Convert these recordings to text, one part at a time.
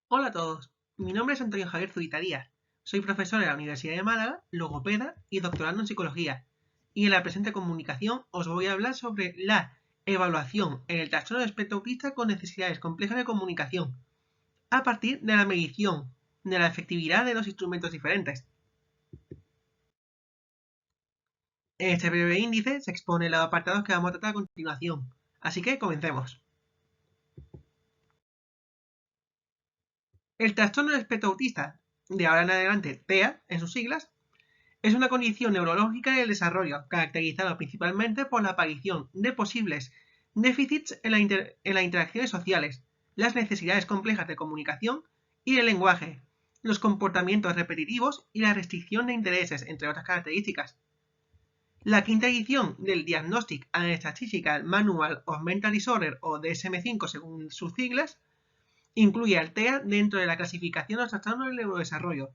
Hola a todos, mi nombre es Antonio Javier Zubita Díaz, soy profesor en la Universidad de Málaga, logopeda y doctorando en psicología, y en la presente comunicación os voy a hablar sobre la evaluación en el trastorno de espectro autista con necesidades complejas de comunicación, a partir de la medición de la efectividad de los instrumentos diferentes. En este breve índice se exponen los apartados que vamos a tratar a continuación, así que comencemos. El trastorno de espectro autista, de ahora en adelante TEA en sus siglas, es una condición neurológica del desarrollo, caracterizada principalmente por la aparición de posibles déficits en las interacciones sociales, las necesidades complejas de comunicación y del lenguaje, los comportamientos repetitivos y la restricción de intereses, entre otras características. La quinta edición del Diagnostic and Statistical Manual of Mental Disorder, o DSM-5 según sus siglas, incluye al TEA dentro de la clasificación de los trastornos del neurodesarrollo,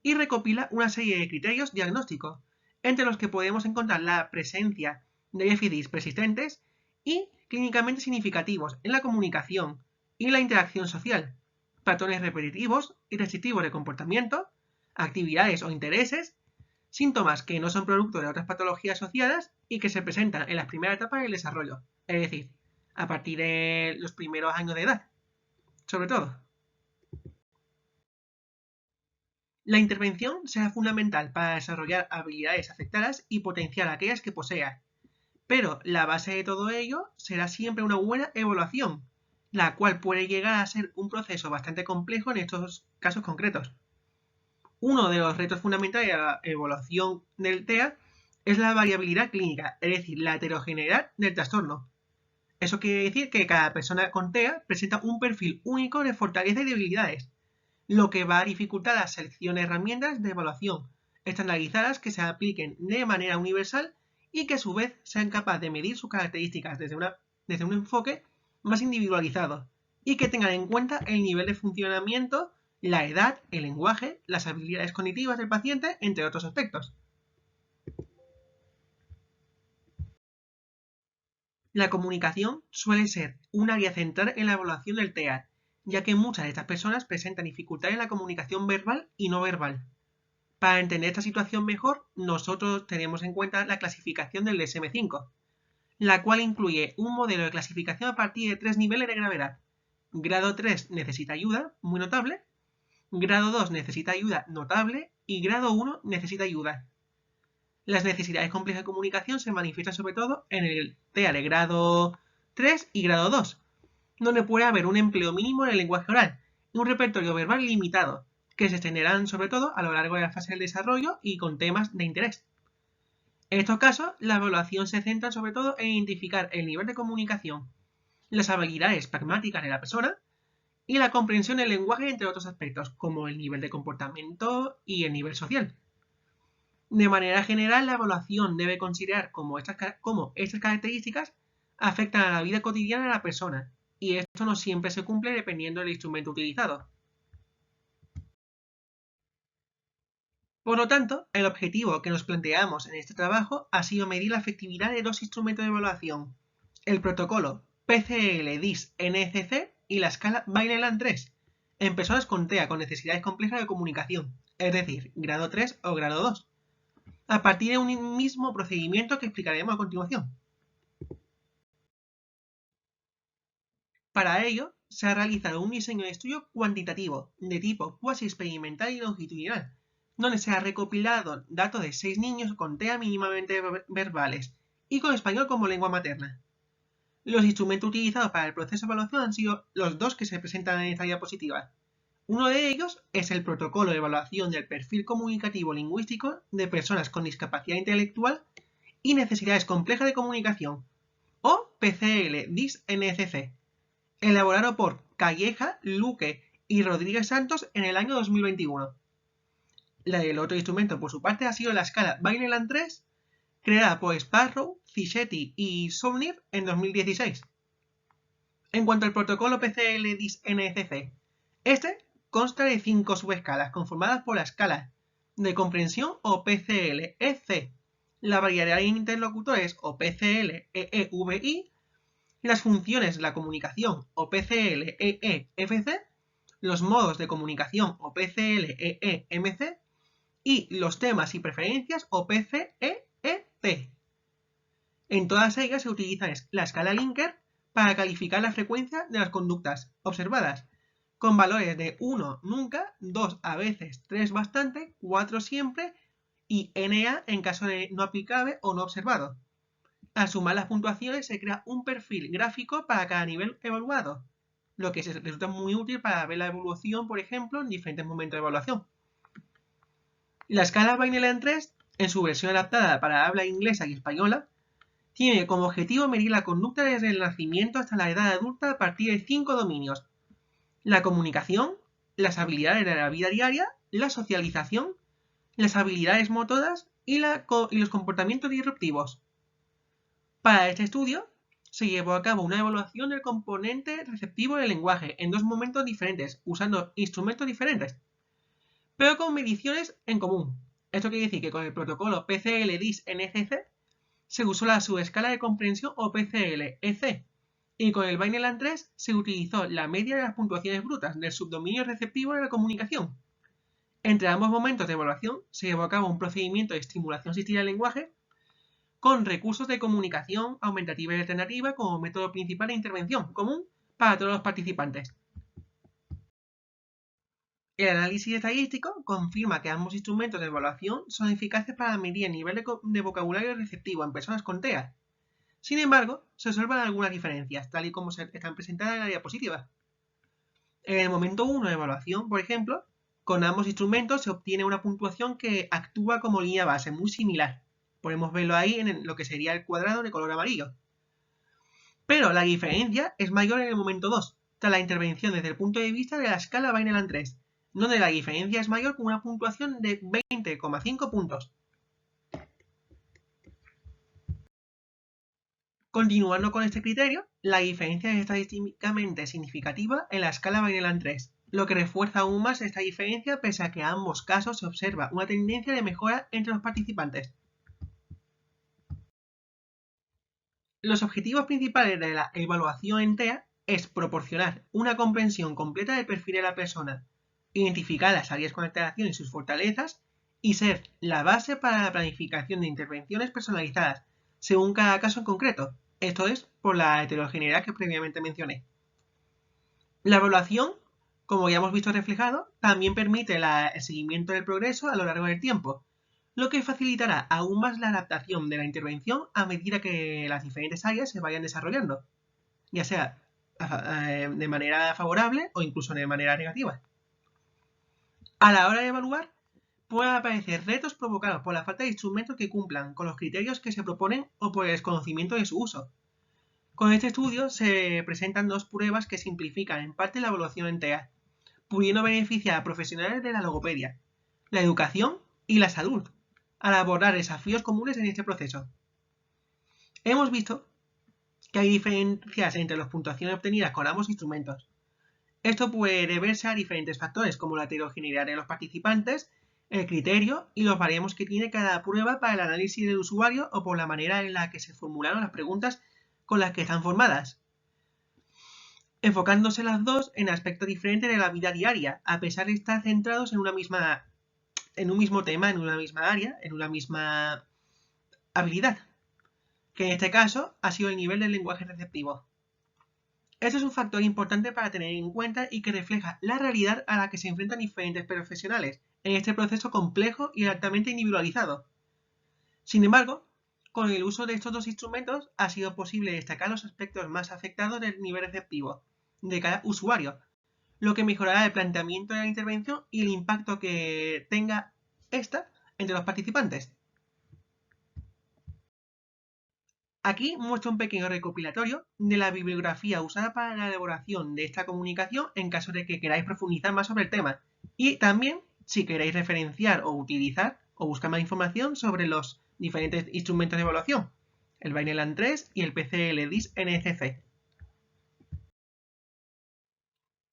y recopila una serie de criterios diagnósticos, entre los que podemos encontrar la presencia de déficits persistentes y clínicamente significativos en la comunicación y la interacción social, patrones repetitivos y restrictivos de comportamiento, actividades o intereses, síntomas que no son producto de otras patologías asociadas y que se presentan en las primeras etapas del desarrollo, es decir, a partir de los primeros años de edad, sobre todo. La intervención será fundamental para desarrollar habilidades afectadas y potenciar aquellas que posea, pero la base de todo ello será siempre una buena evaluación, la cual puede llegar a ser un proceso bastante complejo en estos casos concretos. Uno de los retos fundamentales de la evaluación del TEA es la variabilidad clínica, es decir, la heterogeneidad del trastorno. Eso quiere decir que cada persona con TEA presenta un perfil único de fortalezas y debilidades, lo que va a dificultar la selección de herramientas de evaluación estandarizadas que se apliquen de manera universal y que a su vez sean capaces de medir sus características desde un enfoque más individualizado y que tengan en cuenta el nivel de funcionamiento, la edad, el lenguaje, las habilidades cognitivas del paciente, entre otros aspectos. La comunicación suele ser un área central en la evaluación del TEA, ya que muchas de estas personas presentan dificultades en la comunicación verbal y no verbal. Para entender esta situación mejor, nosotros tenemos en cuenta la clasificación del DSM-5, la cual incluye un modelo de clasificación a partir de 3 niveles de gravedad. Grado 3 necesita ayuda, muy notable. Grado 2 necesita ayuda, notable. Y grado 1 necesita ayuda. Las necesidades complejas de comunicación se manifiestan sobre todo en el TEA de grado 3 y grado 2, donde puede haber un empleo mínimo en el lenguaje oral y un repertorio verbal limitado, que se extenderán sobre todo a lo largo de la fase del desarrollo y con temas de interés. En estos casos, la evaluación se centra sobre todo en identificar el nivel de comunicación, las habilidades pragmáticas de la persona y la comprensión del lenguaje, entre otros aspectos, como el nivel de comportamiento y el nivel social. De manera general, la evaluación debe considerar cómo estas características afectan a la vida cotidiana de la persona, y esto no siempre se cumple dependiendo del instrumento utilizado. Por lo tanto, el objetivo que nos planteamos en este trabajo ha sido medir la efectividad de dos instrumentos de evaluación: el protocolo PCL-DIS-NCC y la escala Vineland-3, en personas con TEA con necesidades complejas de comunicación, es decir, grado 3 o grado 2, a partir de un mismo procedimiento que explicaremos a continuación. Para ello, se ha realizado un diseño de estudio cuantitativo de tipo cuasi experimental y longitudinal, donde se ha recopilado datos de 6 niños con TEA mínimamente verbales y con español como lengua materna. Los instrumentos utilizados para el proceso de evaluación han sido los dos que se presentan en esta diapositiva. Uno de ellos es el protocolo de evaluación del perfil comunicativo lingüístico de personas con discapacidad intelectual y necesidades complejas de comunicación, o PCL-DIS-NCC, elaborado por Calleja, Luque y Rodríguez Santos en el año 2021. El otro instrumento, por su parte, ha sido la escala Vineland-3, creada por Sparrow, Fischetti y Saunier en 2016. En cuanto al protocolo PCL-DIS-NCC, este consta de 5 subescalas conformadas por la escala de comprensión o PCL-EC, la variedad de interlocutores o PCL-EEVI, las funciones de la comunicación o PCL-EEFC los modos de comunicación o PCL-EE-MC y los temas y preferencias o PCE-ET. En todas ellas se utiliza la escala Likert para calificar la frecuencia de las conductas observadas, con valores de 1 nunca, 2 a veces, 3 bastante, 4 siempre y NA en caso de no aplicable o no observado. Al sumar las puntuaciones se crea un perfil gráfico para cada nivel evaluado, lo que resulta muy útil para ver la evolución, por ejemplo, en diferentes momentos de evaluación. La escala Vineland-3, en su versión adaptada para habla inglesa y española, tiene como objetivo medir la conducta desde el nacimiento hasta la edad adulta a partir de 5 dominios: la comunicación, las habilidades de la vida diaria, la socialización, las habilidades motoras y los comportamientos disruptivos. Para este estudio, se llevó a cabo una evaluación del componente receptivo del lenguaje en dos momentos diferentes, usando instrumentos diferentes, pero con mediciones en común. Esto quiere decir que con el protocolo PCL-DIS-NCC se usó la subescala de comprensión o PCL-EC, y con el Vineland-3 se utilizó la media de las puntuaciones brutas del subdominio receptivo de la comunicación. Entre ambos momentos de evaluación se llevó a cabo un procedimiento de estimulación asistida del lenguaje con recursos de comunicación aumentativa y alternativa como método principal de intervención común para todos los participantes. El análisis estadístico confirma que ambos instrumentos de evaluación son eficaces para medir el nivel de vocabulario receptivo en personas con TEA. Sin embargo, se observan algunas diferencias, tal y como están presentadas en la diapositiva. En el momento 1 de evaluación, por ejemplo, con ambos instrumentos se obtiene una puntuación que actúa como línea base, muy similar. Podemos verlo ahí en lo que sería el cuadrado de color amarillo. Pero la diferencia es mayor en el momento 2, tras la intervención desde el punto de vista de la escala Vineland-3, donde la diferencia es mayor con una puntuación de 20,5 puntos. Continuando con este criterio, la diferencia es estadísticamente significativa en la escala Vineland-3, lo que refuerza aún más esta diferencia pese a que en ambos casos se observa una tendencia de mejora entre los participantes. Los objetivos principales de la evaluación en TEA es proporcionar una comprensión completa del perfil de la persona, identificar las áreas con alteración y sus fortalezas, y ser la base para la planificación de intervenciones personalizadas, según cada caso en concreto, esto es, por la heterogeneidad que previamente mencioné. La evaluación, como ya hemos visto reflejado, también permite el seguimiento del progreso a lo largo del tiempo, lo que facilitará aún más la adaptación de la intervención a medida que las diferentes áreas se vayan desarrollando, ya sea de manera favorable o incluso de manera negativa. A la hora de evaluar, pueden aparecer retos provocados por la falta de instrumentos que cumplan con los criterios que se proponen o por el desconocimiento de su uso. Con este estudio se presentan dos pruebas que simplifican en parte la evaluación en TEA, pudiendo beneficiar a profesionales de la logopedia, la educación y la salud, al abordar desafíos comunes en este proceso. Hemos visto que hay diferencias entre las puntuaciones obtenidas con ambos instrumentos. Esto puede deberse a diferentes factores como la heterogeneidad de los participantes, el criterio y los baremos que tiene cada prueba para el análisis del usuario o por la manera en la que se formularon las preguntas con las que están formadas, enfocándose las dos en aspectos diferentes de la vida diaria, a pesar de estar centrados en un mismo tema, en una misma área, en una misma habilidad, que en este caso ha sido el nivel del lenguaje receptivo. Este es un factor importante para tener en cuenta y que refleja la realidad a la que se enfrentan diferentes profesionales en este proceso complejo y altamente individualizado. Sin embargo, con el uso de estos dos instrumentos ha sido posible destacar los aspectos más afectados del nivel receptivo de cada usuario, lo que mejorará el planteamiento de la intervención y el impacto que tenga esta entre los participantes. Aquí muestro un pequeño recopilatorio de la bibliografía usada para la elaboración de esta comunicación en caso de que queráis profundizar más sobre el tema, y también si queréis referenciar o utilizar o buscar más información sobre los diferentes instrumentos de evaluación, el Vineland-3 y el PCL-DIS-NCC.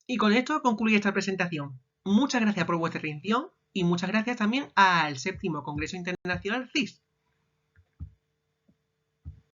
Y con esto concluye esta presentación. Muchas gracias por vuestra atención y muchas gracias también al 7º Congreso Internacional CIS,